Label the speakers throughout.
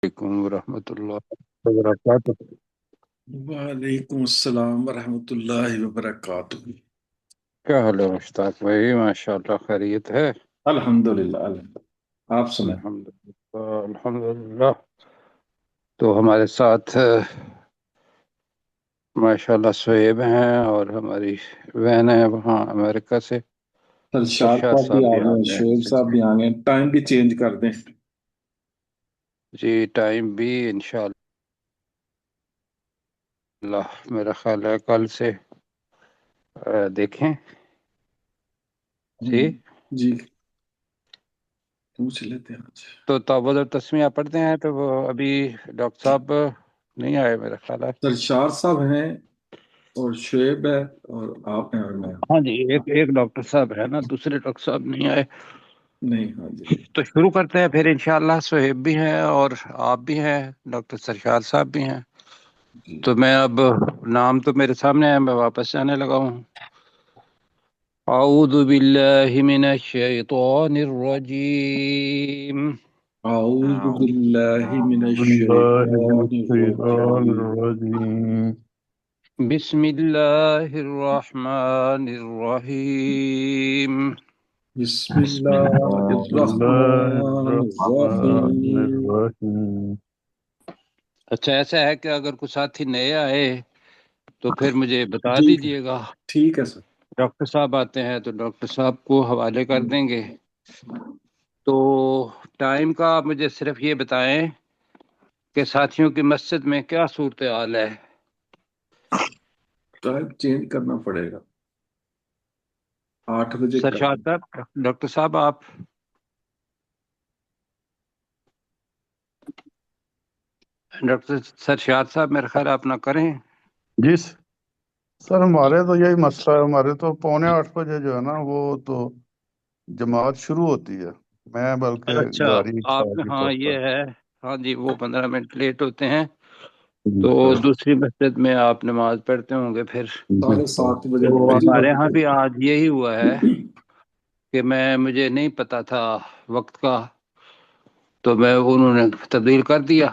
Speaker 1: علیکم ورحمۃ اللہ وبرکاتہ۔
Speaker 2: وعلیکم السلام ورحمۃ اللہ وبرکاتہ۔
Speaker 1: کیا حال ہے مشتاق بھائی؟ ماشاء اللہ خیریت ہے؟
Speaker 2: الحمدللہ آپ سنیں۔
Speaker 1: الحمدللہ الحمدللہ۔ تو ہمارے ساتھ ماشاء اللہ سہیب ہیں اور ہماری بہن ہے وہاں امریکہ سے،
Speaker 2: ارشاد
Speaker 1: ارشاد
Speaker 2: صاحب بھی
Speaker 1: صاحب
Speaker 2: آ
Speaker 1: بھی آ
Speaker 2: گئے،
Speaker 1: گئے
Speaker 2: شعیب
Speaker 1: ہیں۔
Speaker 2: صاحب بھی آ گئے، ٹائم بھی چینج کر دیں۔
Speaker 1: جی ٹائم بھی انشاءاللہ میرا خیال ہے کل سے دیکھیں جی۔
Speaker 2: جی پوچھ لیتے ہیں آج۔
Speaker 1: تو تعوذ اور تسمیہ پڑھتے ہیں تو وہ ابھی ڈاکٹر صاحب نہیں آئے میرا خیال ہے۔
Speaker 2: ارشاد صاحب ہیں اور شعیب ہے اور آپ ہیں اور میں ہوں۔
Speaker 1: ہاں جی، ایک ڈاکٹر صاحب ہے نا، دوسرے ڈاکٹر صاحب نہیں آئے۔
Speaker 2: نہیں، ہاں جی
Speaker 1: تو شروع کرتے ہیں پھر انشاءاللہ۔ سہیب بھی ہیں اور آپ بھی ہیں، ڈاکٹر سرشاد صاحب بھی ہیں۔
Speaker 2: جی
Speaker 1: تو میں اب نام تو میرے سامنے ہے، میں واپس جانے لگا ہوں۔ اعوذ باللہ من الشیطان الرجیم۔
Speaker 2: اعوذ باللہ من
Speaker 3: بالله من
Speaker 2: الشیطان
Speaker 3: الشيطان
Speaker 2: الرجیم۔
Speaker 3: الرجيم.
Speaker 1: بسم اللہ الرحمن الرحیم۔
Speaker 2: بسم
Speaker 1: بسم
Speaker 2: اللہ
Speaker 1: اللہ
Speaker 3: بسم الله
Speaker 2: الرحمن
Speaker 3: الرحمن
Speaker 2: الرحیم۔
Speaker 3: الرحيم.
Speaker 1: اچھا ایسا ہے کہ اگر کوئی ساتھی نئے آئے تو پھر مجھے بتا
Speaker 2: جی
Speaker 1: دیجئے گا۔
Speaker 2: ٹھیک ہے سر۔
Speaker 1: ڈاکٹر صاحب آتے ہیں تو ڈاکٹر صاحب کو حوالے کر دیں گے۔ تو ٹائم کا مجھے صرف یہ بتائیں کہ ساتھیوں کی مسجد میں کیا صورتحال ہے؟
Speaker 2: ٹائم چینج کرنا پڑے گا، 8 بجے کر
Speaker 1: سرشاد
Speaker 2: دیں۔
Speaker 1: صاحب، ڈاکٹر صاحب آپ، ڈاکٹر سرشاد صاحب میرا خیال آپ نہ کریں۔
Speaker 3: جی سر، ہمارے تو یہی مسئلہ ہے، ہمارے تو 7:45 جو ہے نا وہ تو جماعت شروع ہوتی ہے، میں بلکہ
Speaker 1: اچھا
Speaker 3: گاڑی
Speaker 1: آپ نے،
Speaker 3: ساتھ ہی
Speaker 1: ہاں
Speaker 3: پڑھتا
Speaker 1: یہ ہے، ہاں جی وہ 15 منٹ لیٹ ہوتے ہیں
Speaker 3: ہوں۔ جی
Speaker 1: تو
Speaker 3: سر،
Speaker 1: دوسری مسجد میں آپ نماز پڑھتے ہوں گے پھر۔
Speaker 3: جی سر،
Speaker 2: 7:30 بجے
Speaker 1: تو
Speaker 2: پہنچ
Speaker 1: ہمارے
Speaker 2: جاتے
Speaker 1: ہاں
Speaker 2: ہیں۔
Speaker 1: بھی آج یہی ہوا ہے کہ مجھے نہیں پتا تھا وقت کا، تو انہوں نے تبدیل کر دیا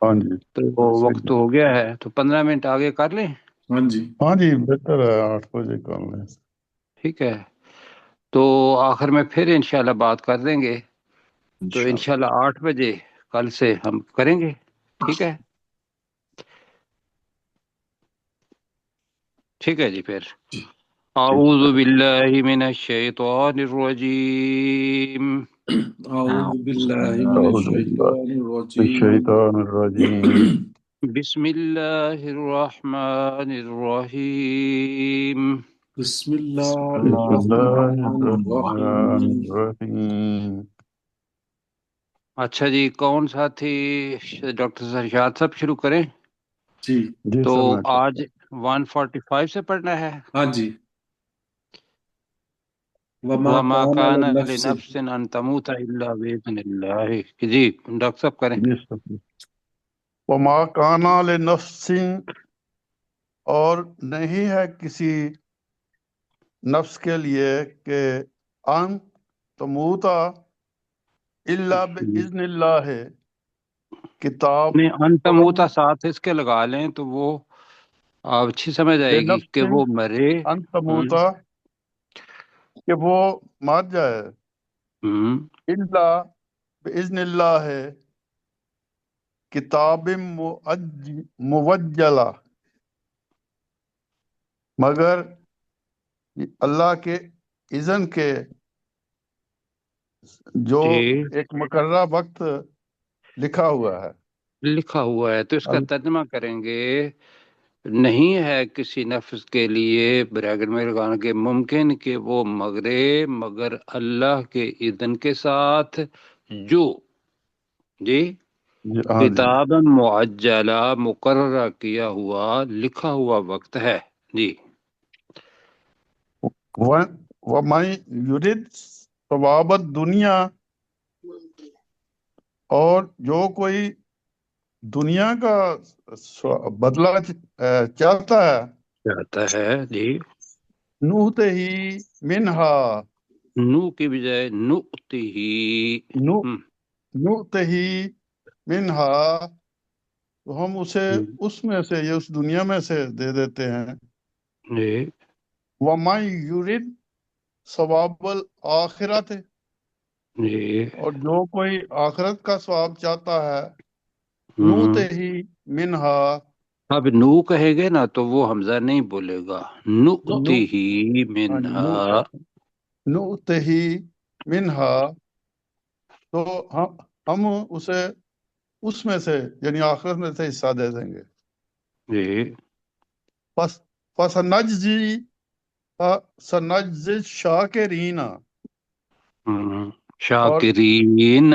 Speaker 3: ہاں جی
Speaker 1: تو وہ
Speaker 3: صحیح
Speaker 1: وقت
Speaker 3: ہے۔
Speaker 1: ہو گیا ہے، تو 15 منٹ آگے کر لیں۔
Speaker 2: ہاں جی
Speaker 3: ہاں جی بہتر ہے 8 بجے کر لیں۔
Speaker 1: ٹھیک ہے، تو آخر میں پھر انشاءاللہ بات کر دیں گے۔ تو
Speaker 2: انشاءاللہ۔
Speaker 1: انشاءاللہ 8 بجے کل سے ہم کریں گے، ٹھیک ہے؟ ٹھیک ہے جی پھر
Speaker 2: جی
Speaker 3: ٹھیک
Speaker 1: اعوذ باللہ من الشیطان الرجیم۔
Speaker 2: اعوذ باللہ
Speaker 3: ہے،
Speaker 2: من
Speaker 3: اعوذ باللہ
Speaker 2: الشیطان
Speaker 3: من
Speaker 2: الرجیم۔
Speaker 3: الشیطان الرجیم.
Speaker 1: بسم اللہ الرحمن الرحیم۔
Speaker 2: بسم اللہ
Speaker 3: بسم الله
Speaker 2: الرحمن
Speaker 3: الرحمن
Speaker 2: الرحیم۔
Speaker 3: الرحیم.
Speaker 1: اچھا جی، کون سا تھی؟ ڈاکٹر سرشاد صاحب شروع کریں؟
Speaker 2: جی
Speaker 3: جی
Speaker 1: تو
Speaker 3: سر میں
Speaker 1: آج 145 سے پڑھنا ہے۔
Speaker 2: ہاں جی۔ وما
Speaker 1: وما
Speaker 2: کان
Speaker 1: کان
Speaker 2: لنفس،
Speaker 1: لنفس ان تموت الا باذن اللہ۔ جی ڈاکٹر صاحب کریں۔
Speaker 3: جی سر، وما کانا لنفس، اور نہیں ہے کسی نفس کے لیے کہ ان تموتا الا باذن اللہ، کتاب
Speaker 1: نہیں انتموتا
Speaker 3: مقرر
Speaker 1: ساتھ اس کے لگا لیں تو وہ اچھی سمجھ آئے گی
Speaker 3: لنفس،
Speaker 1: کہ وہ مرے۔
Speaker 3: ان تموتا کہ وہ مر جائے،
Speaker 1: ہم،
Speaker 3: الا باذن اللہ، کتاب موجلہ، مگر اللہ کے اذن کے، جو
Speaker 1: جی
Speaker 3: ایک مقررہ وقت لکھا ہوا ہے۔
Speaker 1: لکھا ہوا ہے تو اس کا ترجمہ کریں گے، نہیں ہے کسی نفس کے لیے بریکٹ میں لگانا کہ ممکن کہ وہ مگرے مگر اللہ کے اذن کے ساتھ، جو جی
Speaker 3: ہاں جی،
Speaker 1: کتاب معجلہ مقررہ کیا ہوا لکھا ہوا وقت ہے جی۔
Speaker 3: وَمَن یرد ثواب الدنیا، اور جو کوئی دنیا کا بدلہ چاہتا ہے،
Speaker 1: چاہتا ہے جی،
Speaker 3: نوتے ہی منہا،
Speaker 1: نو کی بجائے نؤتی ہی،
Speaker 3: نوتے ہی منہا، تو ہم اسے اس میں سے، یہ اس دنیا میں سے دے دیتے ہیں.
Speaker 1: جی
Speaker 3: وَمَن یُرِدْ ثواب الآخرت،
Speaker 1: جی.
Speaker 3: اور جو کوئی آخرت کا ثواب چاہتا ہے،
Speaker 1: ہوں.
Speaker 3: نُؤْتِہِ منہا،
Speaker 1: اب نو کہے گے نا تو وہ حمزہ نہیں بولے گا،
Speaker 3: نو
Speaker 1: نؤتی ہی
Speaker 3: ہاں جی،
Speaker 1: منہا.
Speaker 3: نُؤْتِہِ منہا، تو ہم اسے اس میں سے، یعنی آخرت میں سے حصہ دے دیں گے.
Speaker 1: جی.
Speaker 3: فَسَنَجْزِي الشَّاکِرِینَ، اور
Speaker 1: شاکرین،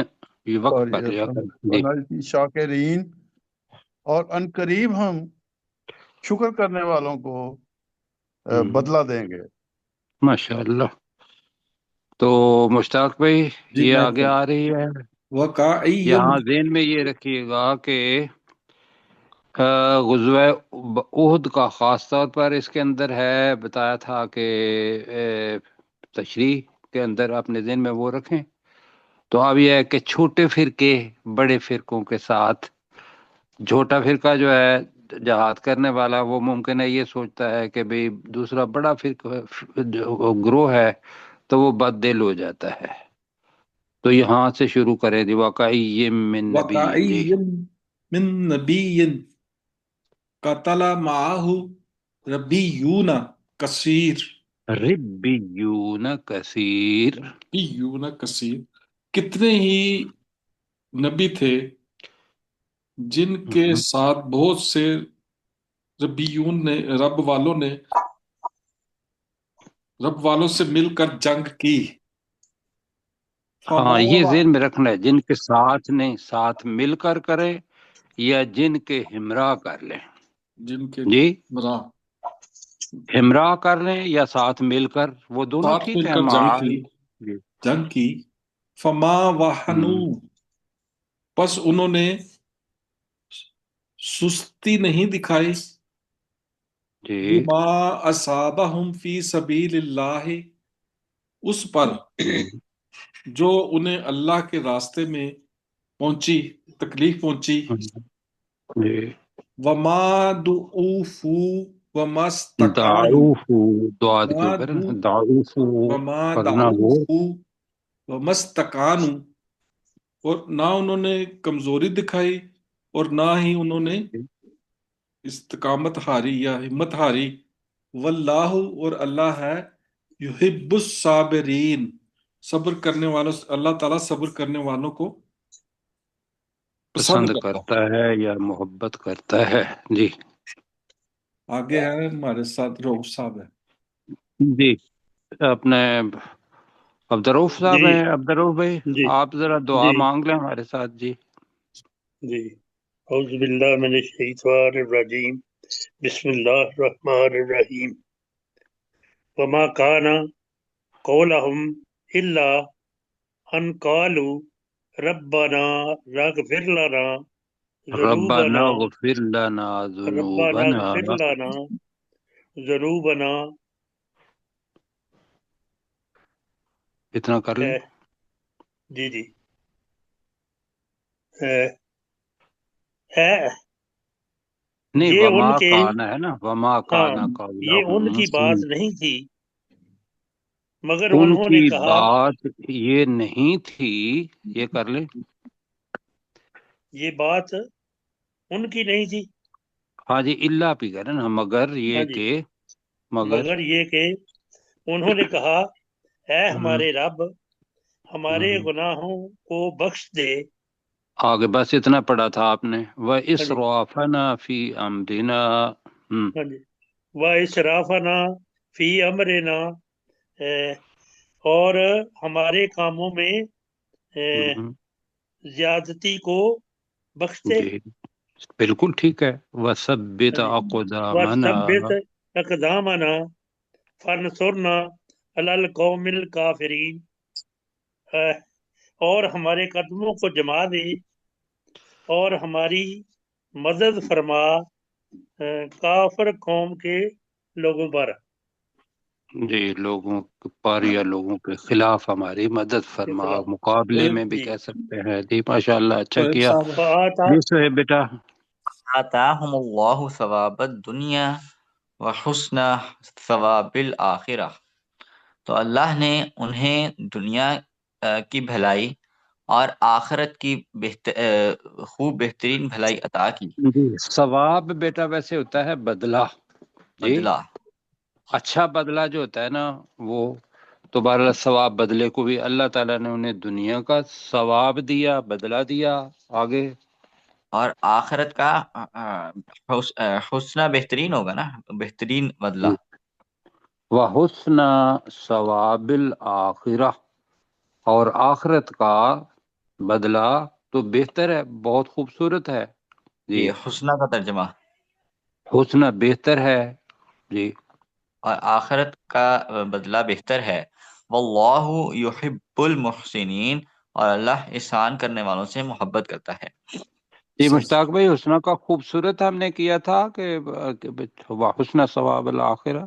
Speaker 1: یہ وقت
Speaker 3: سوری
Speaker 1: پر لیا کر. جی.
Speaker 3: فَنَجْزِی الشَّاکِرِین، اور ان قریب ہم شکر کرنے والوں کو بدلہ دیں گے.
Speaker 1: ماشاء اللہ. تو مشتاق بھائی
Speaker 2: جی
Speaker 1: یہ
Speaker 2: میں
Speaker 1: آگے آ رہی ہے.
Speaker 2: وقعی
Speaker 1: یہاں ذہن میں یہ رکھیے گا کہ غزوہ احد کا خاص طور پر اس کے اندر ہے، بتایا تھا کہ تشریح کے اندر اپنے ذہن میں وہ رکھیں. تو اب یہ ہے کہ چھوٹے فرقے بڑے فرقوں کے ساتھ، چھوٹا فرقہ جو ہے جہاد کرنے والا، وہ ممکن ہے یہ سوچتا ہے کہ بھئی دوسرا بڑا فرقہ جو گروہ ہے تو وہ بد دل ہو جاتا ہے. تو یہاں سے شروع کریں دی واقعی من نبی. جی.
Speaker 2: وقعی من نبی قتل معاہ ربیون کثیر.
Speaker 1: ربیون کثیر.
Speaker 2: ربیون کثیر، کتنے ہی نبی تھے جن کے ساتھ بہت سے ربیون نے، رب والوں سے مل کر جنگ کی.
Speaker 1: ہاں یہ ذہن میں رکھنا ہے، جن کے ساتھ نہیں، ساتھ مل کر کرے یا جن کے ہمراہ کر لیں.
Speaker 2: جن کے
Speaker 1: جی
Speaker 2: ہمراہ
Speaker 1: ہمراہ کر لیں یا ساتھ مل کر، وہ دونوں
Speaker 2: ساتھ
Speaker 1: ٹھیک
Speaker 2: مل
Speaker 1: ہے.
Speaker 2: کر
Speaker 1: جی.
Speaker 2: جنگ کی. فما وہنو، پس انہوں نے سستی نہیں دکھائی.
Speaker 1: جی.
Speaker 2: لما اصابہم فی سبیل اللہ، اس پر جو انہیں اللہ کے راستے میں پہنچی، تکلیف پہنچی.
Speaker 1: جی.
Speaker 2: وما دعوفو وما استکانو،
Speaker 1: دعوف دعا کے اوپر ہے نا، دعوف
Speaker 2: وما
Speaker 1: پڑھنا وہ.
Speaker 2: دعوفو وما استکانو، اور نہ انہوں نے کمزوری دکھائی اور نہ ہی انہوں نے استقامت ہاری یا ہمت ہاری. واللہ، اور اللہ ہے یحب الصابرین، صبر کرنے والوں، اللہ تعالیٰ صبر کرنے والوں کو پسند
Speaker 1: پسند
Speaker 2: کرتا ہے.
Speaker 1: کرتا ہے یا محبت کرتا ہے. جی.
Speaker 2: آگے ہے ہمارے ساتھ روح صاحب ہے.
Speaker 1: جی اپنے عبدالرؤف صاحب
Speaker 4: جی
Speaker 1: ہیں. عبدالرؤف بھائی
Speaker 4: جی
Speaker 1: آپ ذرا دعا
Speaker 4: جی
Speaker 1: مانگ لیں ہمارے ساتھ. جی.
Speaker 4: جی اعوذ باللہ من الشیطان الرجیم، بسم اللہ الرحمن الرحیم. وما کان قولہم الا ان قالوا ربنا اغفر لنا
Speaker 1: ربنا
Speaker 4: ذنوبنا،
Speaker 1: اغفر لنا
Speaker 4: ربنا
Speaker 1: ذنوبنا.
Speaker 4: اغفر لنا ذنوبنا.
Speaker 1: اتنا کر لیں.
Speaker 4: جی جی اے،
Speaker 1: نہیں
Speaker 4: یہ
Speaker 1: وما
Speaker 4: ان کے،
Speaker 1: کانا ہے نا، وما
Speaker 4: ہاں
Speaker 1: کانا
Speaker 4: یہ ان
Speaker 1: قولہم.
Speaker 4: کی بات نہیں تھی، مگر
Speaker 1: ان
Speaker 4: انہوں
Speaker 1: کی
Speaker 4: نے کہا،
Speaker 1: بات یہ نہیں تھی. یہ کر لیں.
Speaker 4: یہ بات ان کی نہیں تھی.
Speaker 1: ہاں جی اللہ پہ کریں نا، مگر یہ
Speaker 4: ہاں جی،
Speaker 1: کہ مگر
Speaker 4: مگر یہ کہ انہوں نے کہا، اے
Speaker 1: ہم،
Speaker 4: ہمارے رب، ہمارے
Speaker 1: ہم،
Speaker 4: گناہوں کو بخش دے.
Speaker 1: آگے بس اتنا پڑھا تھا آپ نے.
Speaker 4: ہاں جی،
Speaker 1: وَإِسْرَافَنَا فِي أَمْرِنَا.
Speaker 4: ہاں جی، وَإِسْرَافَنَا فِي أَمْرِنَا، اور ہمارے کاموں میں زیادتی کو بخش دے.
Speaker 1: جی بالکل ٹھیک ہے.
Speaker 4: ہاں
Speaker 1: وَثَبِّتْ
Speaker 4: جی،
Speaker 1: أَقْدَامَنَا.
Speaker 4: وَثَبِّتْ أَقْدَامَنَا فَانصُرْنَا عَلَى الْقَوْمِ الْكَافِرِينَ، اور ہمارے قدموں کو جما دے اور ہماری مدد فرما کافر قوم کے لوگوں پر.
Speaker 1: جی لوگوں پر یا لوگوں کے خلاف ہماری مدد فرما،
Speaker 4: خلاف
Speaker 1: مقابلے
Speaker 2: سہیب
Speaker 1: میں بھی
Speaker 4: جی
Speaker 1: کہہ سکتے ہیں جی، ماشاء اللہ اچھا
Speaker 2: سہیب
Speaker 1: کیا
Speaker 2: صاحب
Speaker 4: فآتا
Speaker 1: جی صہیب بیٹا۔
Speaker 5: آتاہم اللہ ثواب الدنیا وحسن ثواب الآخرہ، تو اللہ نے انہیں دنیا کی بھلائی اور آخرت کی خوب بہترین بھلائی عطا کی،
Speaker 1: جی ثواب بیٹا ویسے ہوتا ہے بدلہ جی،
Speaker 5: بدلہ۔
Speaker 1: اچھا بدلہ جو ہوتا ہے نا وہ تو بہرحال ثواب بدلے کو بھی اللہ تعالیٰ نے انہیں دنیا کا ثواب دیا، بدلہ دیا۔ آگے
Speaker 5: اور آخرت کا حسنہ بہترین ہوگا نا، بہترین بدلہ۔
Speaker 1: وحسن ثواب الآخرہ، اور آخرت کا بدلہ تو بہتر ہے، بہت خوبصورت ہے جی،
Speaker 5: یہ حسنہ کا ترجمہ،
Speaker 1: حسن بہتر ہے جی۔
Speaker 5: اور آخرت کا بدلہ بہتر ہے۔ واللہ یحب المحسنین، اور اللہ احسان کرنے والوں سے محبت کرتا ہے۔
Speaker 1: جی مشتاق بھائی حسنہ کا خوبصورت ہم نے کیا تھا کہ حسن ثواب الآخرہ،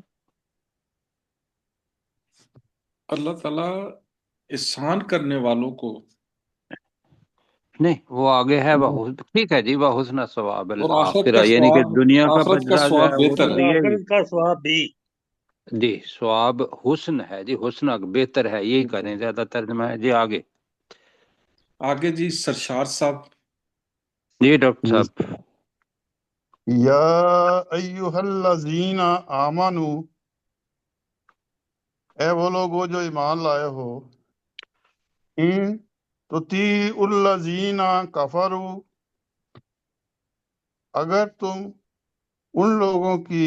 Speaker 2: اللہ تعالیٰ احسان کرنے والوں کو
Speaker 1: نہیں وہ آگے ہے وہ ٹھیک ہے جی، وہ حسن ثواب
Speaker 2: اور آخرت
Speaker 1: الآخرہ
Speaker 2: کا
Speaker 1: یعنی کہ
Speaker 2: ثواب،
Speaker 1: دنیا کا
Speaker 2: آخرت کا
Speaker 1: بدلہ جو
Speaker 2: ثواب
Speaker 1: ہے وہ
Speaker 2: بہتر
Speaker 1: تو
Speaker 2: ہے۔
Speaker 1: یہ
Speaker 4: آخرت کا ثواب بھی
Speaker 1: جی ثواب حسن ہے جی، حسن بہتر ہے، یہی کریں زیادہ ترجمہ ہے جی۔ آگے
Speaker 2: آگے جی سرشار صاحب۔
Speaker 1: جی ڈاکٹر صاحب۔
Speaker 3: یا ایہا الذین آمنو، اے وہ لوگو جو ایمان لائے ہو، ان تطیعوا الذین کفروا، اگر تم ان لوگوں کی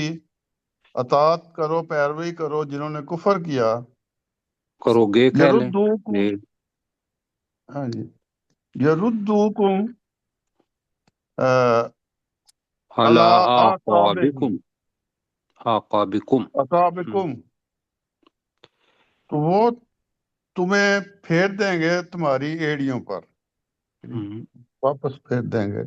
Speaker 3: اطاعت کرو، پیروی کرو جنہوں نے کفر کیا،
Speaker 1: کرو گے کہہ لیں
Speaker 3: یردوکم،
Speaker 1: جی،
Speaker 3: ہاں جی، یردوکم
Speaker 1: علی
Speaker 3: علی
Speaker 1: اعقابکم، اعقابکم،
Speaker 3: اعقابکم، تو وہ تمہیں پھیر دیں گے تمہاری ایڑیوں پر، واپس پھیر دیں گے۔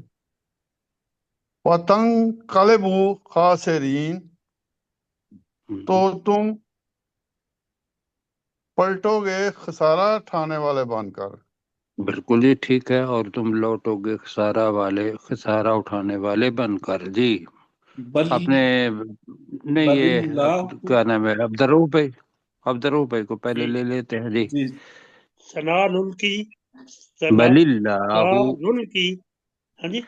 Speaker 3: وَتَنْقَلِبُوا خَاسِرِينَ، تو تم پلٹو گے خسارہ ٹھانے والے بن کر۔
Speaker 1: بالکل ہی ٹھیک ہے، اور تم لوٹو گے خسارہ اٹھانے والے بن کر جی۔
Speaker 2: بل
Speaker 1: اپنے نہیں
Speaker 2: بل
Speaker 1: یہ
Speaker 2: اللہ،
Speaker 1: کیا نام ہے عبدالرؤف بھائی کو پہلے
Speaker 4: جی
Speaker 1: لے لیتے ہیں جی۔
Speaker 2: جی
Speaker 4: سنالکی
Speaker 1: بل اللہ،
Speaker 4: سنالکی ہاں جی،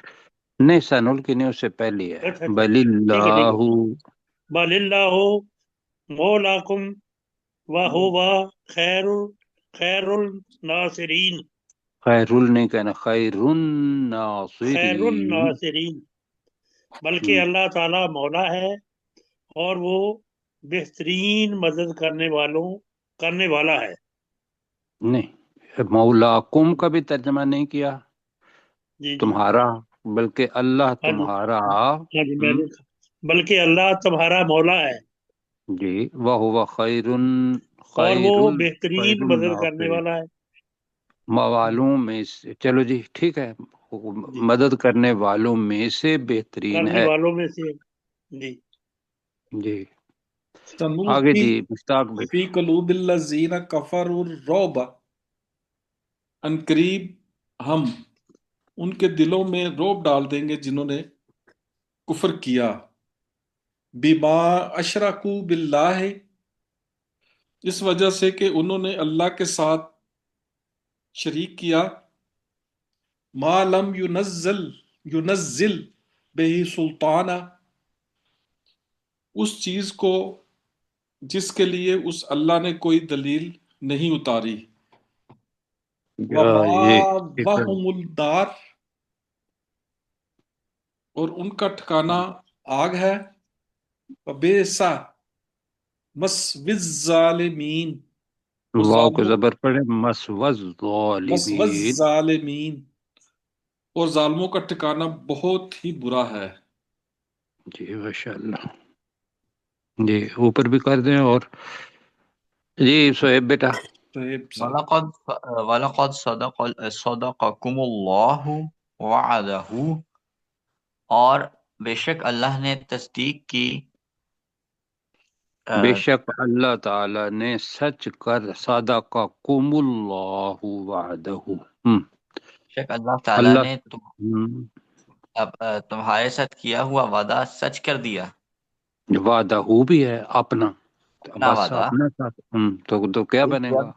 Speaker 1: نہیں سنل کی نہیں، اس سے پہلی ہے
Speaker 4: اچھا اچھا
Speaker 1: بل
Speaker 4: ٹھیک ہے ٹھیک
Speaker 1: اللہ،
Speaker 4: ہے۔ بل اللہ مولاکم وہو خیر الناصرین،
Speaker 1: خیر نہیں کہنا، خیر
Speaker 4: خیر
Speaker 1: الناصرین۔
Speaker 4: الناصرین، بلکہ اللہ تعالی مولا ہے اور وہ بہترین مدد کرنے والا ہے۔
Speaker 1: نہیں مولاکم کا بھی ترجمہ نہیں کیا
Speaker 4: جی جی
Speaker 1: تمہارا، بلکہ اللہ
Speaker 4: ہاں جی
Speaker 1: تمہارا
Speaker 4: ہاں جی، میں نے کہا بلکہ اللہ تمہارا مولا ہے
Speaker 1: جی، وہ خیر
Speaker 4: اور وہ
Speaker 1: خیر
Speaker 4: بہترین مدد کرنے
Speaker 1: الناصرین،
Speaker 4: والا ہے۔
Speaker 1: موالوں میں سے، چلو جی ٹھیک ہے،
Speaker 4: جی
Speaker 1: مدد کرنے والوں میں سے بہترین
Speaker 4: کرنے
Speaker 1: ہے
Speaker 4: والوں میں سے جی۔
Speaker 1: جی۔ آگے
Speaker 2: سنلقی
Speaker 1: جی مشتاق بھائی۔
Speaker 2: فی قلوب الذین کفروا الرعب، ان قریب ہم ان کے دلوں میں رعب ڈال دیں گے جنہوں نے کفر کیا، بما اشرکوا باللہ، اس وجہ سے کہ انہوں نے اللہ کے ساتھ شریک کیا، ما لم ینزل بہ سلطانہ، اس چیز کو جس کے لیے اس اللہ نے کوئی دلیل نہیں اتاری،
Speaker 1: یہ ٹھیک ہے،
Speaker 2: وَمَأْوَاهُمُ الدَّارُ، اور ان کا ٹھکانہ آگ ہے، وَبِئْسَ مَثْوَى الظَّالِمِينَ، اور
Speaker 1: واو کو
Speaker 2: ظالموں
Speaker 1: زبر پڑے، مسوز
Speaker 2: مَثْوَى
Speaker 1: ظالمین
Speaker 2: الظَّالِمِينَ، اور ظالموں کا ٹھکانہ بہت ہی برا ہے۔
Speaker 1: جی ماشاء اللہ جی، اوپر بھی کر دیں اور جی سہیب بیٹا۔
Speaker 2: طیب صاحب۔
Speaker 5: وَلَقَدْ صَدَقَكُمُ اللَّهُ وَعَدَهُ، اور بے شک اللہ نے تصدیق کی
Speaker 1: بے شک اللہ تعالی نے سچ کر صدقکم اللہ وعدہ،
Speaker 5: شک اللہ تعالیٰ
Speaker 1: اللہ
Speaker 5: نے تمہارے ساتھ کیا ہوا وعدہ سچ کر دیا،
Speaker 1: وعدہ بھی ہے اپنا،
Speaker 5: اپنا
Speaker 1: بس
Speaker 5: وعدہ،
Speaker 1: اپنے ساتھ تو کیا
Speaker 5: اس
Speaker 1: بنے
Speaker 5: جب
Speaker 1: گا؟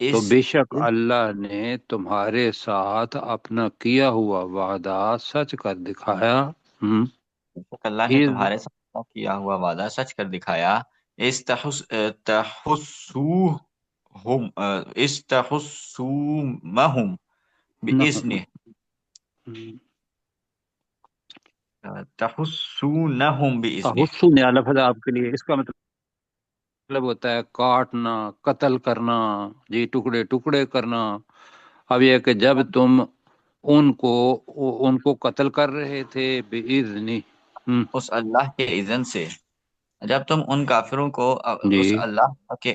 Speaker 1: تو
Speaker 5: اس
Speaker 1: بے شک اللہ نے تمہارے ساتھ اپنا کیا ہوا وعدہ سچ کر دکھایا،
Speaker 5: شک اللہ نے
Speaker 1: اذ
Speaker 5: تمہارے ساتھ کیا ہوا وعدہ سچ کر دکھایا، استحسومہم بإذنہ، تحسونہم بإذنہ،
Speaker 1: تحسن یا لفظ آپ کے لیے اس کا مطلب ہوتا ہے کاٹنا، قتل کرنا، جی ٹکڑے ٹکڑے کرنا۔ اب یہ کہ جب تم ان کو قتل کر رہے تھے بِإِذْنِ،
Speaker 5: اس اللہ کے اذن سے، جب تم ان کافروں کو
Speaker 1: جی
Speaker 5: اس اللہ کے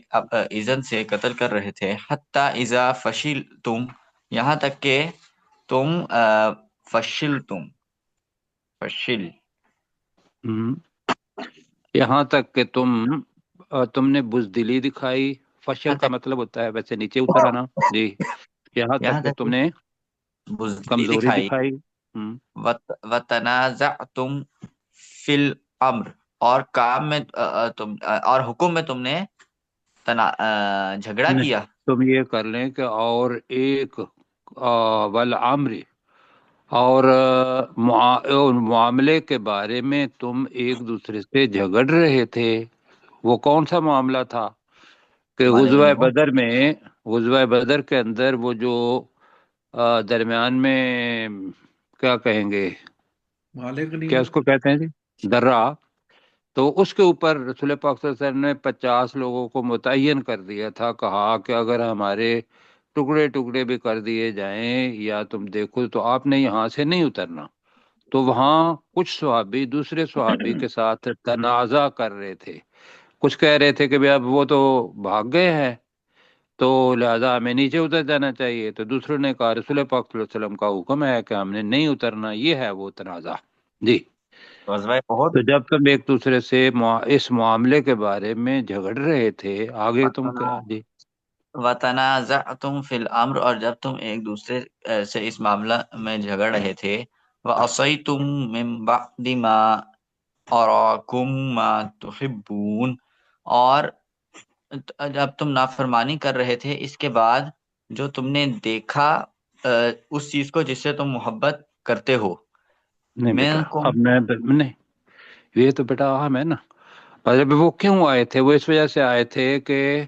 Speaker 5: اذن سے قتل کر رہے تھے، حتی اذا فشلتم، یہاں تک کہ تم فشلتم، فشل
Speaker 1: ہم، یہاں تک کہ تم نے بزدلی دکھائی۔ فشل
Speaker 5: یہاں
Speaker 1: کا
Speaker 5: تک
Speaker 1: مطلب ہوتا ہے ویسے نیچے اتر آنا، جی یہاں
Speaker 5: یہاں
Speaker 1: تک کہ
Speaker 5: تک
Speaker 1: تم نے
Speaker 5: بزدلی
Speaker 1: کمزوری
Speaker 5: دکھائی،
Speaker 1: دکھائی،
Speaker 5: وتنازعتم فی الامر، اور کام میں اور حکم میں تم نے جھگڑا
Speaker 1: نہیں،
Speaker 5: کیا،
Speaker 1: تم یہ کر لیں کہ اور ایک والعمر، اور معاملے کے بارے میں تم ایک دوسرے سے جھگڑ رہے تھے۔ وہ کون سا معاملہ تھا؟ کہ
Speaker 5: مالک
Speaker 1: غزوہ بدر کے اندر وہ جو درمیان میں کیا کہیں گے،
Speaker 2: مالک
Speaker 1: کیا
Speaker 2: نہیں
Speaker 1: اس کو کہتے ہیں جی، درہ، تو اس کے اوپر رسول پاک صلی اللہ علیہ وسلم نے 50 لوگوں کو متعین کر دیا تھا، کہا کہ اگر ہمارے ٹکڑے ٹکڑے بھی کر دیے جائیں یا تم دیکھو تو آپ نے یہاں سے نہیں اترنا۔ تو وہاں کچھ صحابی دوسرے صحابی کے ساتھ تنازع کر رہے تھے، کچھ کہہ رہے تھے کہ بھئی اب وہ تو بھاگ گئے ہیں تو لہذا ہمیں نیچے اتر جانا چاہیے، تو دوسروں نے کہا رسول پاک صلی اللہ علیہ وسلم کا حکم ہے کہ ہم نے نہیں اترنا، یہ ہے وہ تنازع، جی۔
Speaker 5: غزوہ احد،
Speaker 1: تو جب تم ایک دوسرے سے اس معاملے کے بارے میں جھگڑ رہے تھے، آگے تم کیا جی؟
Speaker 5: وتنازعتم فی الامر، اور جب تم ایک دوسرے سے اس معاملہ میں جھگڑ رہے تھے، وعصیتم من بعد ما اراکم ما تحبون، اور جب تم نافرمانی کر رہے تھے اس کے بعد جو تم نے دیکھا اس چیز کو جس سے تم محبت کرتے ہو،
Speaker 1: نہیں بیٹا،
Speaker 5: منکم،
Speaker 1: اب میں نہیں، یہ تو بیٹا اہم ہے نا۔ مطلب وہ کیوں آئے تھے؟ وہ اس وجہ سے آئے تھے کہ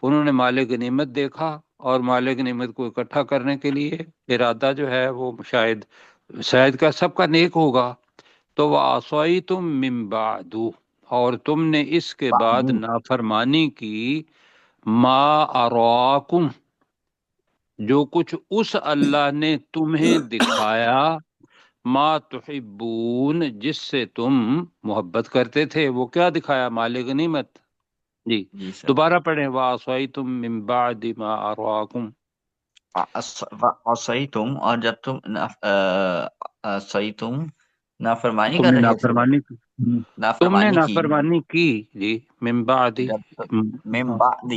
Speaker 1: انہوں نے مال غنیمت دیکھا، اور مال غنیمت کو اکٹھا کرنے کے لیے ارادہ جو ہے وہ شاید کا سب کا نیک ہوگا، تو وَعَصَيْتُم مِّن بَعْدُ، اور تم نے اس کے بعد
Speaker 5: بعد
Speaker 1: نافرمانی کی، ما اراکم، جو کچھ اس اللہ نے تمہیں دکھایا، ما تحبون، جس سے تم محبت کرتے تھے، وہ کیا دکھایا؟ مال غنیمت، جی۔
Speaker 5: جی سر،
Speaker 1: دوبارہ پڑھیں، وَعَصَيْتُم مِّن بَعْدِ مَا أَرَاكُمْ،
Speaker 5: عصیتم، اور جب تم عصیتم نافرمانی
Speaker 1: تم
Speaker 5: کر
Speaker 1: نے
Speaker 5: رہے تھے،
Speaker 1: نافرمانی کی، تم نے
Speaker 5: نافرمانی کی،
Speaker 1: نافرمانی کی، جی، من بعد
Speaker 5: جب من بعد،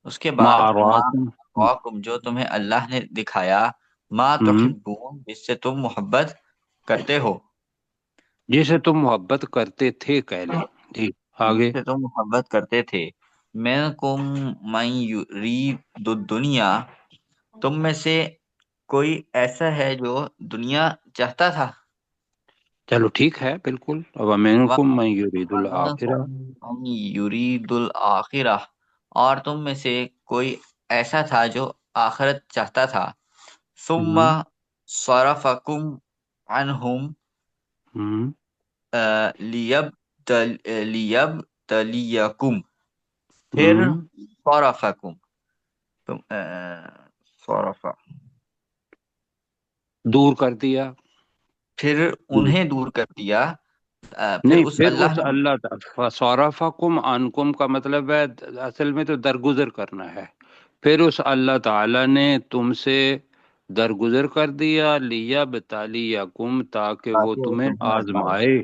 Speaker 5: اس کے
Speaker 1: ما
Speaker 5: بعد ما
Speaker 1: أراكم،
Speaker 5: اراکم، جو تمہیں اللہ نے دکھایا، ما تحبون، جس سے تم محبت کرتے ہو،
Speaker 1: جسے تم محبت کرتے تھے کہہ لیں، جی
Speaker 5: جس
Speaker 1: آگے۔
Speaker 5: سے تم محبت کرتے تھے، منکم من یرید الدنیا، تم میں سے کوئی ایسا ہے جو دنیا چاہتا تھا،
Speaker 1: چلو ٹھیک ہے، بالکل۔ وَمِنكُم مَن يُرِيدُ
Speaker 5: وَمِنکم
Speaker 1: الْآخِرَةَ،
Speaker 5: من یرید الآخرہ، اور تم میں سے کوئی ایسا تھا جو آخرت چاہتا تھا، ثم صرفکم عنہم لیبتلیکم، پھر صرفکم، تم صرف،
Speaker 1: دور کر دیا،
Speaker 5: پھر انہیں دور کر دیا، پھر
Speaker 1: نہیں،
Speaker 5: اس
Speaker 1: پھر
Speaker 5: اللہ
Speaker 1: اس
Speaker 5: نے،
Speaker 1: اللہ فَصَرَفَكُمْ عَنْكُمْ کا مطلب ہے اصل میں تو درگزر کرنا ہے، پھر اس اللہ تعالی نے تم سے درگزر کر دیا، لِيَبْتَلِيَكُمْ، تاکہ وہ
Speaker 5: تاکہ وہ
Speaker 1: تمہیں
Speaker 5: تمہیں آزمائے،
Speaker 1: آزمائے،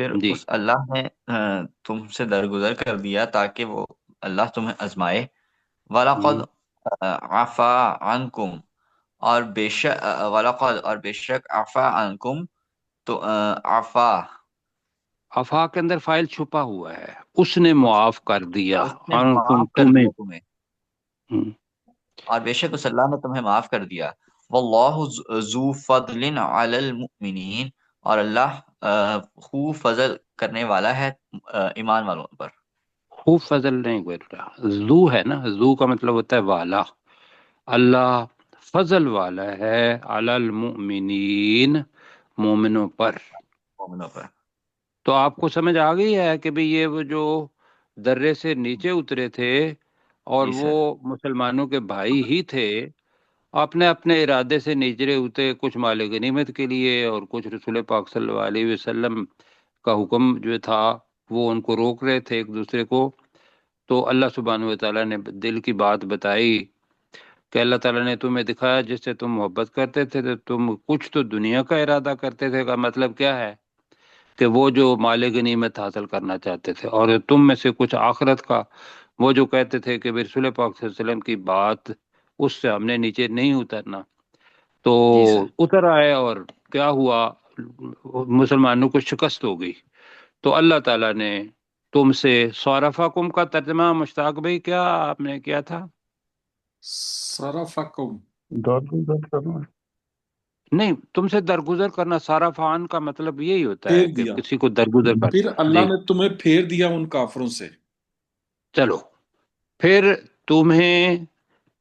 Speaker 5: پھر
Speaker 1: جی
Speaker 5: اس اللہ نے تم سے درگزر کر دیا تاکہ وہ اللہ تمہیں آزمائے. وَلَقَدْ عَفَا عَنْكُمْ اور بے شک عفا عنکم تو عفا
Speaker 1: عفا کے اندر فائل چھپا ہوا ہے، اس نے معاف کر دیا
Speaker 5: اس نے
Speaker 1: عنکم
Speaker 5: معاف کر
Speaker 1: تمہیں.
Speaker 5: دیا تمہیں،
Speaker 1: ہم،
Speaker 5: اور بے شک اس اللہ نے تمہیں معاف کر دیا. واللہ ذو فضل علی المؤمنین اور اللہ خوب فضل کرنے والا ہے ایمان والوں پر.
Speaker 1: خوب فضل نہیں بول رہا، ذو ہے نا، ذو کا مطلب ہوتا ہے والا. اللہ فضل والا ہے علی المؤمنین، مومنوں پر.
Speaker 5: مومنوں پر.
Speaker 1: تو آپ کو سمجھ آ گئی ہے کہ بھی یہ وہ جو درے سے نیچے اترے تھے اور
Speaker 5: جی
Speaker 1: وہ
Speaker 5: سر.
Speaker 1: مسلمانوں کے بھائی ہی تھے، اپنے اپنے ارادے سے نیچرے اترے، کچھ مال غنیمت کے لیے اور کچھ رسول پاک صلی اللہ علیہ وسلم کا حکم جو تھا وہ ان کو روک رہے تھے ایک دوسرے کو. تو اللہ سبحانہ و تعالیٰ نے دل کی بات بتائی کہ اللہ تعالیٰ نے تمہیں دکھایا جس سے تم محبت کرتے تھے تو تم کچھ تو دنیا کا ارادہ کرتے تھے، کا مطلب کیا ہے کہ وہ جو مال غنیمت حاصل کرنا چاہتے تھے، اور تم میں سے کچھ آخرت کا، وہ جو کہتے تھے کہ رسول پاک صلی اللہ علیہ وسلم کی بات اس سے ہم نے نیچے نہیں اترنا. تو
Speaker 5: جی سر.
Speaker 1: اتر آئے اور کیا ہوا، مسلمانوں کو شکست ہو گئی. تو اللہ تعالیٰ نے تم سے صارفکم کا ترجمہ مشتاق بھائی کیا آپ نے کیا تھا؟
Speaker 2: صرفکم
Speaker 3: درگزر کرنا.
Speaker 1: نہیں، تم سے درگزر کرنا، صارفان کا مطلب یہی ہوتا ہے
Speaker 2: پھیر
Speaker 1: کہ
Speaker 2: دیا،
Speaker 1: کسی کو درگزر
Speaker 2: پھر
Speaker 1: کرنا.
Speaker 2: اللہ
Speaker 1: جی
Speaker 2: نے تمہیں پھیر دیا ان کافروں سے.
Speaker 1: چلو، پھر تمہیں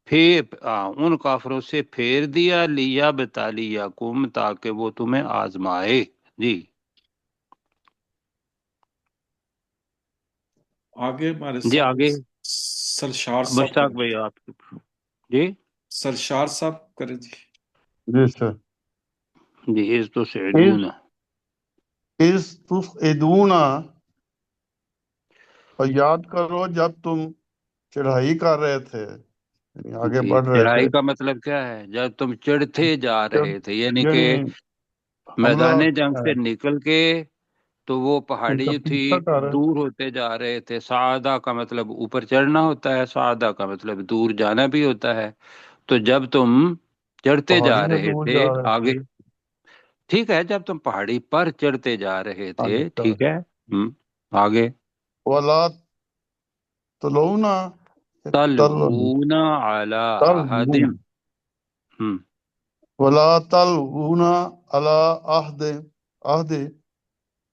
Speaker 1: ان کافروں سے پھیر دیا، لیا بتالیا کم تاکہ وہ تمہیں آزمائے. جی
Speaker 2: آگے ہمارے
Speaker 1: جی
Speaker 2: ساتھ
Speaker 1: آگے
Speaker 2: سرشار صاحب
Speaker 1: مشتاق
Speaker 2: کریں.
Speaker 1: بھائی آپ جی
Speaker 2: سرشار صاحب کریں جی.
Speaker 3: جی سر.
Speaker 1: جی اس تو
Speaker 3: اذ
Speaker 1: سعدون.
Speaker 3: اذ تصعدون، اور یاد کرو جب تم چڑھائی کر رہے تھے، یعنی آگے
Speaker 1: جی
Speaker 3: بڑھ رہے تھے.
Speaker 1: چڑھائی کا مطلب کیا ہے؟ جب تم چڑھتے جا
Speaker 3: جب
Speaker 1: رہے تھے، یعنی کہ
Speaker 3: یعنی حملہ
Speaker 1: میدان جنگ سے نکل کے تو وہ
Speaker 3: ان
Speaker 1: پہاڑی
Speaker 3: کا
Speaker 1: جو تھی
Speaker 3: پیچھا کر رہے.
Speaker 1: دور ہوتے جا رہے تھے. سعادہ کا مطلب اوپر چڑھنا ہوتا ہے، سعادہ کا مطلب دور جانا بھی ہوتا ہے. تو جب تم چڑھتے جا
Speaker 3: پہاڑی سے
Speaker 1: رہے
Speaker 3: دور
Speaker 1: تھے
Speaker 3: جا رہے تھے.
Speaker 1: آگے، ٹھیک ہے، جب تم پہاڑی پر چڑھتے جا رہے تھے،
Speaker 3: آگے چل
Speaker 1: ٹھیک ہے. آگے
Speaker 3: ولا تلونا،
Speaker 1: تلوون علی احد.
Speaker 3: تلوون
Speaker 1: ہم،
Speaker 3: ولا تلونا علی عہد،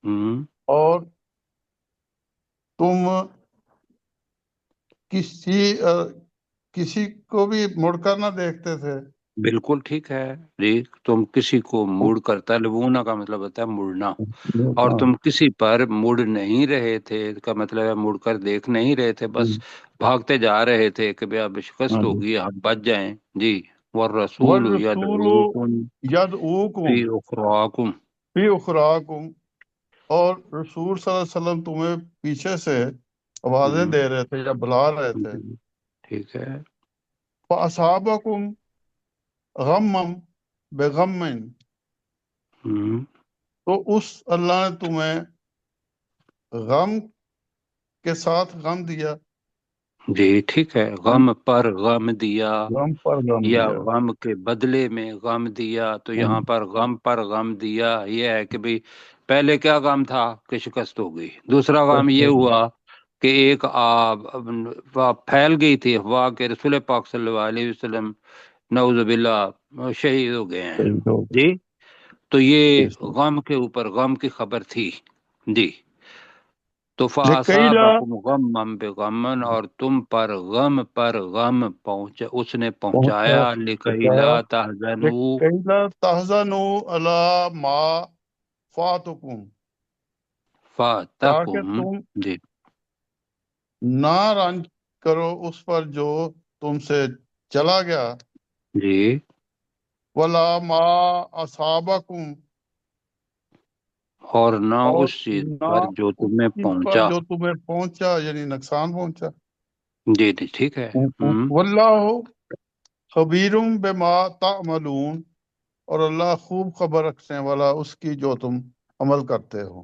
Speaker 1: ہم،
Speaker 3: اور تم کسی کو بھی مڑ کر نہ دیکھتے تھے.
Speaker 1: بالکل ٹھیک ہے جی. تم کسی کو مڑ کر، تلوون کا مطلب ہوتا ہے مڑنا، اور تم کسی پر مڑ نہیں رہے تھے کا مطلب ہے مڑ کر دیکھ نہیں رہے تھے، بس بھاگتے جا رہے تھے کہ بھئی اب شکست ہوگی، ہم بچ جائیں. جی والرسول
Speaker 3: والرسول
Speaker 1: یدعوکم
Speaker 3: یدعوکم
Speaker 1: فی اخراکم.
Speaker 3: فی اخراکم، اور رسول صلی اللہ علیہ وسلم تمہیں پیچھے سے آوازیں
Speaker 1: ہم،
Speaker 3: دے رہے تھے یا بلا رہے تھے.
Speaker 1: جی، ٹھیک ہے.
Speaker 3: فَأَصَابَكُمْ غَمًّا بِغَمٍّ،
Speaker 1: ہم،
Speaker 3: تو اس اللہ نے تمہیں غم کے ساتھ غم دیا.
Speaker 1: جی ٹھیک ہے، غم پر غم دیا
Speaker 3: غم پر غم
Speaker 1: یا
Speaker 3: دیا.
Speaker 1: غم کے بدلے میں غم دیا. تو یہاں پر غم پر غم دیا یہ ہے کہ بھی پہلے کیا غم تھا کہ شکست ہو گئی. دوسرا غم یہ ہوا کہ ایک پھیل گئی تھی افواہ کہ رسول پاک صلی اللہ علیہ وسلم نعوذ باللہ شہید ہو گئے ہیں. جی تو یہ غم کے اوپر غم کی خبر تھی. جی تو
Speaker 3: لِكَيْلَا،
Speaker 1: فَأَصَابَكُمْ غَمًّا بِغَمٍّ، اور تم پر غم اس نے پہنچایا. لِكَيْ لَا تَحْزَنُوا،
Speaker 3: لِكَيْلَا تَحْزَنُوا عَلَىٰ مَا فَاتَكُمْ، تاکہ
Speaker 1: فَاتَكُمْ.
Speaker 3: تم
Speaker 1: جی
Speaker 3: نہ رنج کرو اس پر جو تم سے چلا گیا.
Speaker 1: جی
Speaker 3: وَلَا مَا أَصَابَكُمْ،
Speaker 1: اور نہ
Speaker 3: اور
Speaker 1: اس چیز
Speaker 3: نہ
Speaker 1: پر جو
Speaker 3: اس
Speaker 1: تمہیں
Speaker 3: چیز پر
Speaker 1: پہنچا.
Speaker 3: جو تمہیں پہنچا، یعنی نقصان پہنچا.
Speaker 1: جی جی ٹھیک ہے.
Speaker 3: واللہ خبیرم بما تعملون، اور اللہ خوب خبر رکھنے والا اس کی جو تم عمل کرتے ہو.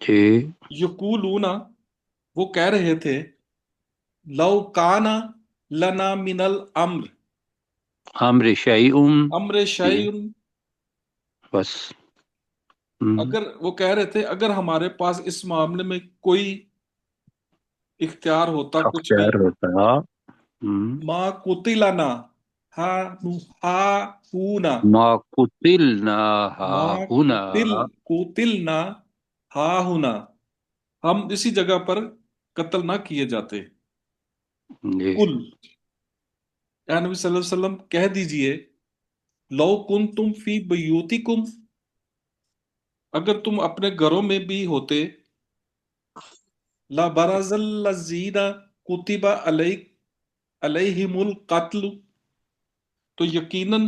Speaker 1: جی
Speaker 2: یقولونا وہ کہہ رہے تھے لو کانا لنا من الامر
Speaker 1: امر شیئن
Speaker 2: امر
Speaker 1: جی
Speaker 2: شیء
Speaker 1: بس
Speaker 2: اگر وہ کہہ رہے تھے اگر ہمارے پاس اس معاملے میں کوئی اختیار ہوتا کچھ بھی
Speaker 1: اختیار ہوتا
Speaker 2: ما قتلنا ہا ہا ہونا
Speaker 1: ما قتلنا ہا
Speaker 2: ما
Speaker 1: ہنا
Speaker 2: قتلنا ہا ہونا ہم اسی جگہ پر قتل نہ کیے جاتے
Speaker 1: جی
Speaker 2: کل اے نبی صلی اللہ علیہ وسلم کہہ دیجئے لو کنتم فی بیوتکم اگر تم اپنے گھروں میں بھی ہوتے لا برز الذین کتب علیہم القتل تو یقیناً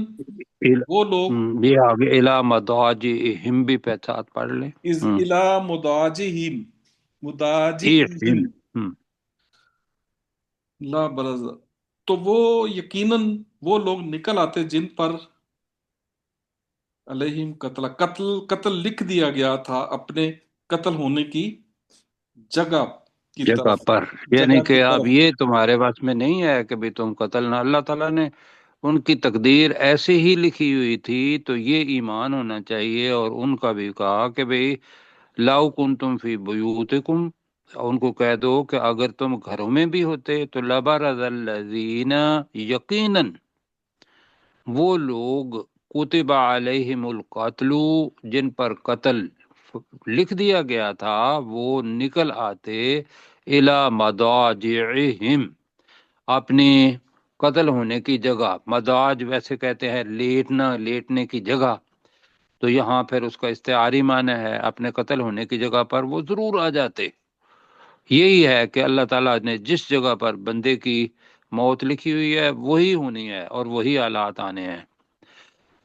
Speaker 2: وہ لوگ
Speaker 1: یہ آگے الا مضاجعہم بھی ساتھ پڑھ لیں
Speaker 2: از الا مداجہم
Speaker 1: ایہم
Speaker 2: لا برز تو وہ یقیناً وہ لوگ نکل آتے جن پر علیہم قتل لکھ دیا گیا تھا اپنے قتل ہونے کی جگہ کی
Speaker 1: جگہ
Speaker 2: طرف
Speaker 1: پر، یعنی
Speaker 2: جگہ کی
Speaker 1: کہ اب
Speaker 2: طرف
Speaker 1: یہ تمہارے پاس میں نہیں ہے کہ بھی تم قتل نہ، اللہ تعالیٰ نے ان کی تقدیر ایسے ہی لکھی ہوئی تھی، تو یہ ایمان ہونا چاہیے۔ اور ان کا بھی کہا کہ بھئی لاؤ کنتم فی بیوتکم، ان کو کہہ دو کہ اگر تم گھروں میں بھی ہوتے تو لبرز الذین، یقیناً وہ لوگ کتب علیہم القتل، جن پر قتل لکھ دیا گیا تھا، وہ نکل آتے الی مضاجعہم، اپنی قتل ہونے کی جگہ۔ مضاج ویسے کہتے ہیں لیٹنے کی جگہ، تو یہاں پھر اس کا استعاری معنی ہے اپنے قتل ہونے کی جگہ پر وہ ضرور آ جاتے۔ یہی ہے کہ اللہ تعالیٰ نے جس جگہ پر بندے کی موت لکھی ہوئی ہے وہی ہونی ہے اور وہی حالات آنے ہیں۔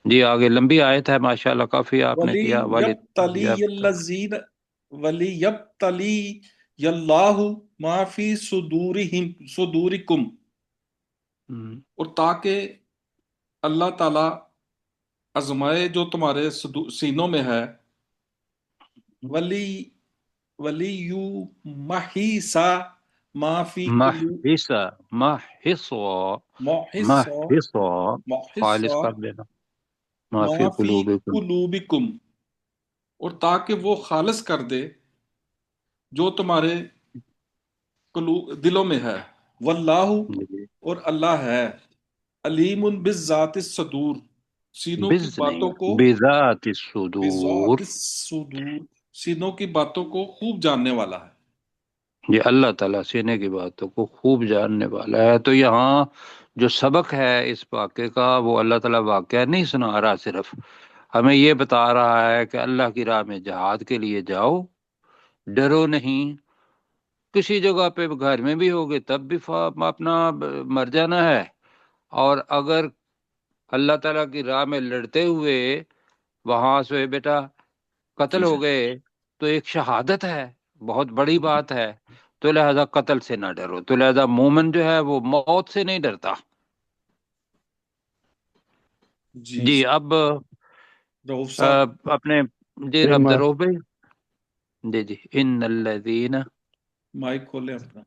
Speaker 1: جی آگے لمبی آیت ہے ماشاءاللہ، کافی آپ نے کیا۔
Speaker 2: ولی یبتلی اللہ ما فی صدورکم، اور تاکہ اللہ تعالی آزمائے جو تمہارے سینوں میں ہے، ولی یو محیسا ما فی
Speaker 1: محسا خالص
Speaker 2: محسا
Speaker 1: کر دینا ما فی
Speaker 2: ما فی
Speaker 1: قلوبکم،
Speaker 2: قلوبکم، اور تاکہ وہ خالص کر دے جو تمہارے دلوں میں ہے۔ واللہ، اور اللہ ہے علیم بالذات الصدور، سینوں کی
Speaker 1: بز نہیں
Speaker 2: باتوں کو،
Speaker 1: بذات
Speaker 2: بذات
Speaker 1: الصدور،
Speaker 2: الصدور، سینوں کی باتوں کو خوب جاننے والا ہے۔
Speaker 1: یہ اللہ تعالیٰ سینے کی باتوں کو خوب جاننے والا ہے۔ تو یہاں جو سبق ہے اس واقعے کا، وہ اللہ تعالیٰ واقعہ نہیں سنا رہا، صرف ہمیں یہ بتا رہا ہے کہ اللہ کی راہ میں جہاد کے لیے جاؤ، ڈرو نہیں۔ کسی جگہ پہ گھر میں بھی ہوگے تب بھی اپنا مر جانا ہے، اور اگر اللہ تعالیٰ کی راہ میں لڑتے ہوئے وہاں سے بیٹا قتل ہو گئے تو ایک شہادت ہے، بہت بڑی بات ہے۔ تو لہذا قتل سے نہ ڈرو، تو لہذا مومن جو ہے وہ موت سے نہیں ڈرتا۔ جی اب
Speaker 2: رؤوف صاحب
Speaker 1: اپنے جی عبد الرؤف بھائی، جی جی ان الذین،
Speaker 2: مائک کھولے اپنا۔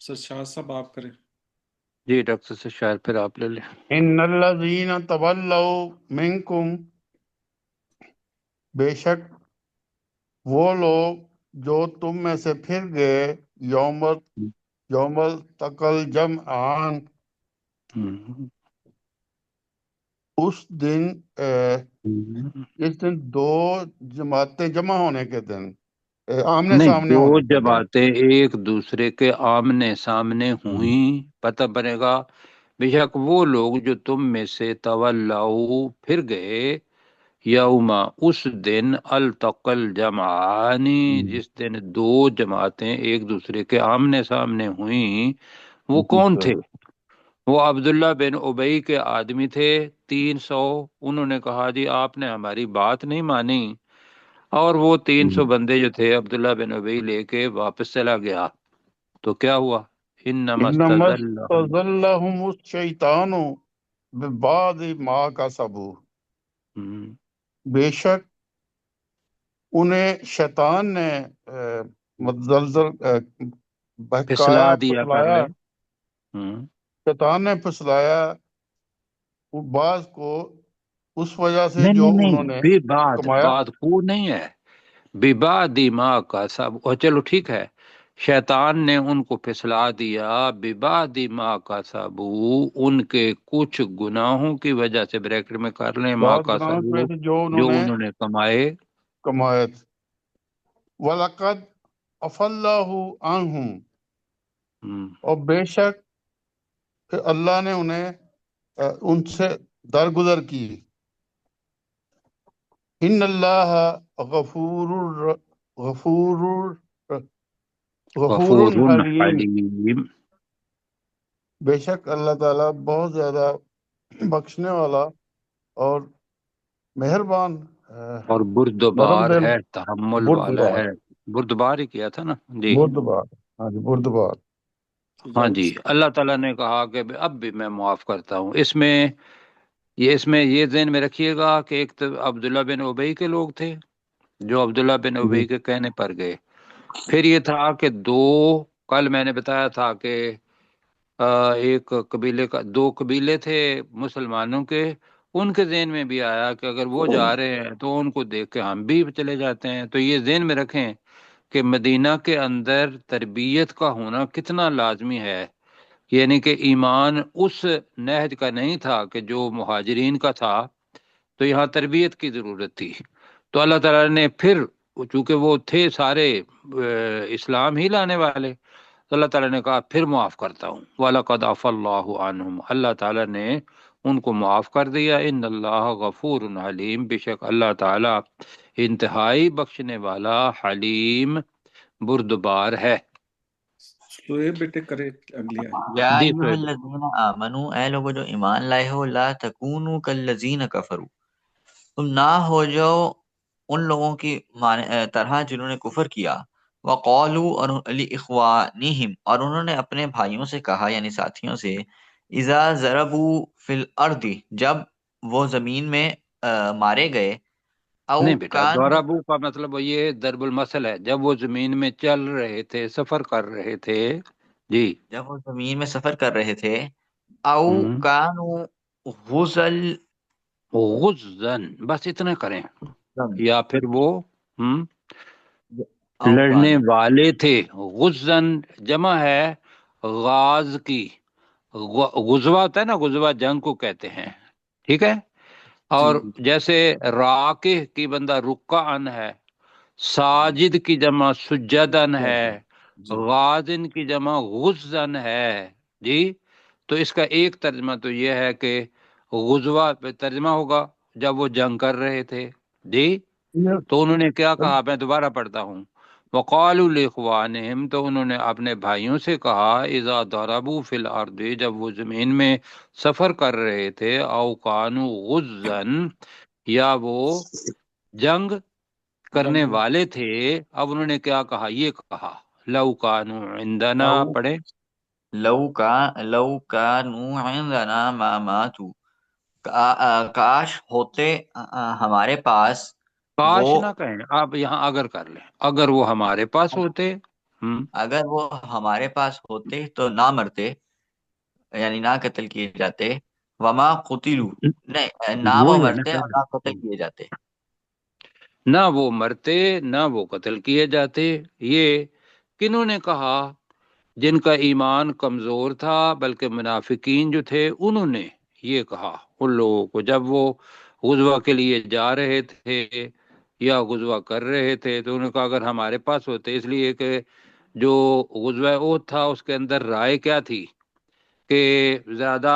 Speaker 2: سر شاہ صاحب آپ کریں۔
Speaker 1: جی ڈاکٹر سے شاید پھر آپ لے لیں۔
Speaker 3: ان الذین تولوا منکم، بے شک وہ لوگ جو تم میں سے پھر گئے، یوم التقل جمعان، اس دن اس دن دو جماعتیں جمع ہونے کے دن، آمنے
Speaker 1: نہیں،
Speaker 3: سامنے
Speaker 1: دو
Speaker 3: ہونے کے دن۔
Speaker 1: جماعتیں ایک دوسرے کے آمنے سامنے ہوئیں، پتہ بنے گا بے شک وہ لوگ جو تم میں سے تولاؤ پھر گئے، یوما اس دن التقل جمعانی، جس دن دو جماعتیں ایک دوسرے کے آمنے سامنے ہوئیں، وہ کون تھے؟ وہ عبداللہ بن ابئی کے آدمی تھے 300۔ انہوں نے کہا جی آپ نے ہماری بات نہیں مانی، اور وہ 300 بندے جو تھے عبداللہ بن ابئی لے کے واپس چلا گیا۔ تو کیا ہوا؟ انما
Speaker 3: انما
Speaker 1: استزلهم،
Speaker 3: استزلهم الشیطان ببعض ما کسبوا، بے شک انہیں شیطان نے متزلزل
Speaker 1: پھسلا
Speaker 3: بہکایا،
Speaker 1: دیا کر
Speaker 3: پھسلایا،
Speaker 1: لیں۔
Speaker 3: شیطان نے پھسلایا بعض کو اس وجہ سے
Speaker 1: نہیں
Speaker 3: جو
Speaker 1: نہیں
Speaker 3: انہوں
Speaker 1: نہیں،
Speaker 3: نے
Speaker 1: بے بعد
Speaker 3: کمایا۔
Speaker 1: بعد کو نہیں ہے، ببعد ما کا سب، اور چلو ٹھیک ہے، شیطان نے ان کو پھسلا دیا ببعد ما کا سبو، ان کے کچھ گناہوں کی وجہ سے، بریکٹ میں کر لیں، ما
Speaker 3: بعض
Speaker 1: کا
Speaker 3: گناہوں کی
Speaker 1: سبو
Speaker 3: وجہ سے جو
Speaker 1: جو انہوں نے کمائے۔
Speaker 3: کمایا تھے۔ وَلَقَدْ عَفَا اللَّهُ عَنْهُمْ، اور بے شک کہ اللہ نے انہیں ان سے درگزر کی۔ ان اللہ غفور غفور غفور
Speaker 1: غفور
Speaker 3: حلیم،
Speaker 1: حلیم،
Speaker 3: بے شک اللہ تعالیٰ بہت زیادہ بخشنے والا اور مہربان
Speaker 1: اور
Speaker 3: نرم
Speaker 1: بردبار
Speaker 3: دل،
Speaker 1: ہے، تحمل والا
Speaker 3: بردبار،
Speaker 1: ہے۔ بردبار ہی کیا تھا نا جی۔
Speaker 3: بردبار، ہاں جی، بردبار۔
Speaker 1: ہاں جی، اللہ تعالیٰ نے کہا کہ اب بھی میں معاف کرتا ہوں۔ اس میں یہ ذہن میں رکھیے گا کہ ایک تو عبداللہ بن ابی کے لوگ تھے جو عبداللہ بن
Speaker 3: جی
Speaker 1: ابی کے کہنے پر گئے، پھر یہ تھا کہ کل میں نے بتایا تھا کہ ایک قبیلے کا، دو قبیلے تھے مسلمانوں کے، ان کے ذہن میں بھی آیا کہ اگر وہ جا رہے ہیں تو ان کو دیکھ کے ہم بھی چلے جاتے ہیں۔ تو یہ ذہن میں رکھیں کہ مدینہ کے اندر تربیت کا ہونا کتنا لازمی ہے، یعنی کہ ایمان اس نہج کا نہیں تھا کہ جو مہاجرین کا تھا، تو یہاں تربیت کی ضرورت تھی۔ تو اللہ تعالیٰ نے پھر، چونکہ وہ تھے سارے اسلام ہی لانے والے، تو اللہ تعالیٰ نے کہا پھر معاف کرتا ہوں۔ وَلَقَدْ عَفَا اللَّهُ عَنْهُمْ، اللہ تعالیٰ نے ان کو معاف کر دیا۔ ان اللہ غفور حلیم، بے شک اللہ تعالیٰ انتہائی بخشنے والا، حلیم، بردبار ہے۔
Speaker 2: شعیب بیٹے کرے اگلی آیت۔
Speaker 5: یا
Speaker 1: جی
Speaker 5: ایھا
Speaker 1: سہیب،
Speaker 5: الذین آمنو، اے لوگو جو ایمان لائے ہو، لا تکونوا کالذین کفروا، تم نہ ہو جاؤ ان لوگوں کی طرح جنہوں نے کفر کیا، وقالوا، اور لاخوانہم، اور انہوں نے اپنے بھائیوں سے کہا یعنی ساتھیوں سے، اذا ضربوا فی الارض، جب وہ زمین میں مارے گئے، او
Speaker 1: نہیں بیٹا،
Speaker 5: کانوا،
Speaker 1: دورابو کا مطلب یہ ضرب المثل ہے، جب وہ زمین میں چل رہے تھے، سفر کر رہے تھے جی۔
Speaker 5: جب وہ زمین میں سفر کر رہے تھے، او
Speaker 1: ہم،
Speaker 5: کانوا غزل،
Speaker 1: غزن، بس اتنا کریں، یا پھر وہ ہم
Speaker 5: او
Speaker 1: لڑنے
Speaker 5: کانوا،
Speaker 1: والے تھے۔ غزن جمع ہے غاز کی، غزوہ ہوتا ہے نا، غزوہ جنگ کو کہتے ہیں، ٹھیک ہے۔
Speaker 2: جی
Speaker 1: اور جیسے راکع کی بندہ رکعن ہے، ساجد کی جمع سجدن ہے،
Speaker 2: جی
Speaker 1: غازن کی جمع غزن ہے جی۔ تو اس کا ایک ترجمہ تو یہ ہے کہ غزوہ پہ ترجمہ ہوگا جب وہ جنگ کر رہے تھے جی۔ تو انہوں نے کیا کہا، میں دوبارہ پڑھتا ہوں، وقالوا لاخوانہم، تو انہوں نے اپنے بھائیوں سے کہا، اذا ضربوا فی الارض، جب وہ زمین میں سفر کر رہے تھے، او کانوا غزن، یا وہ جنگ کرنے
Speaker 2: جنگ میں
Speaker 1: والے تھے۔ اب انہوں نے کیا کہا، یہ کہا، لو کانوا عندنا،
Speaker 5: لو
Speaker 1: پڑھے،
Speaker 5: لو کانوا عندنا ما ماتوا، کاش ہوتے ہمارے پاس وہ،
Speaker 1: کاش نہ کہیں، آپ یہاں اگر کر لیں، اگر وہ ہمارے پاس ہوتے،
Speaker 5: اگر وہ ہمارے پاس ہوتے تو نہ مرتے، یعنی نہ قتل کیے جاتے، وما قتلوا، نہیں نہ وہ
Speaker 1: وہی ہے نا
Speaker 5: مرتے اور نہ قتل
Speaker 1: کہ
Speaker 5: کیے جاتے۔
Speaker 1: نہ وہ مرتے نہ وہ قتل کیے جاتے۔ یہ کنہوں نے کہا؟ جن کا ایمان کمزور تھا، بلکہ منافقین جو تھے انہوں نے یہ کہا ان لوگوں کو، جب وہ غزوہ کے لیے جا رہے تھے یا غزوہ کر رہے تھے، تو انہوں نے کہا اگر ہمارے پاس ہوتے، اس لیے کہ جو غزوہ احد تھا اس کے اندر رائے کیا تھی کہ زیادہ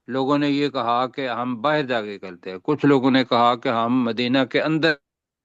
Speaker 1: لوگوں نے یہ کہا کہ ہم باہر جا کے کرتے ہیں، کچھ لوگوں نے کہا کہ ہم مدینہ کے اندر